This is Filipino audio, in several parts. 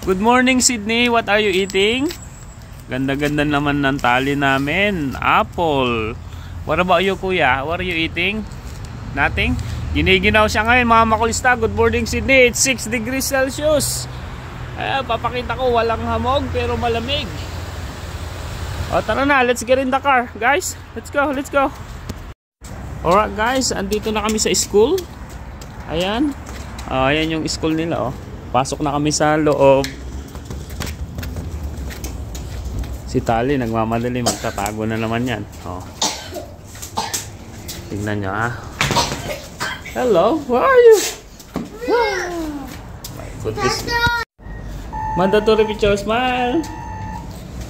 Good morning, Sydney. What are you eating? Ganda-ganda naman ng tali namin. Apple. What about you, kuya? What are you eating? Nothing? Giniginaw siya ngayon, mga makulista. Good morning, Sydney. It's 6 degrees Celsius. Papakita ko, walang hamog pero malamig. O, tara na. Let's get in the car, guys. Let's go, let's go. Alright, guys. Andito na kami sa school. Ayan. Ayan yung school nila, oh. Pasok na kami sa loob. Si Tali nagmamadali, magtatago na naman yan. Oh. Tingnan nyo, ha. Hello, where are you? My goodness. Mandatory picture, smile.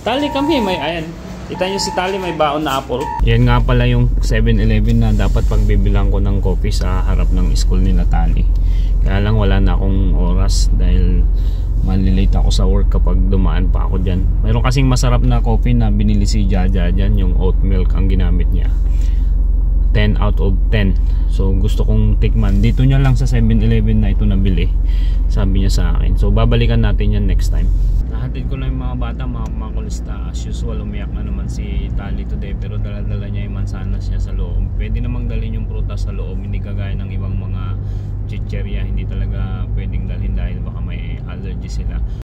Tali, come here. Ayan. Kita nyo si Tali, may baon na apple. Yan nga pala yung 7-Eleven na dapat pagbibilang ko ng coffee sa harap ng school nila, Tali. Kaya lang wala na akong oras dahil malilate ako sa work kapag dumaan pa ako dyan. Mayroon kasing masarap na coffee na binili si Jaja dyan, yung oat milk ang ginamit niya. 10 out of 10. So gusto kong tikman. Dito niya lang sa 7-Eleven na ito nabili, sabi niya sa akin. So babalikan natin yan next time. Nahatid ko lang yung mga bata, mga makulista. As usual, umiyak na naman si Tali today, pero dala-dala niya yung mansanas niya sa loob. Pwede namang dalhin yung prutas sa loob, hindi kagaya ng ibang mga chicherya, hindi talaga pwedeng dalhin dahil baka may allergy sila.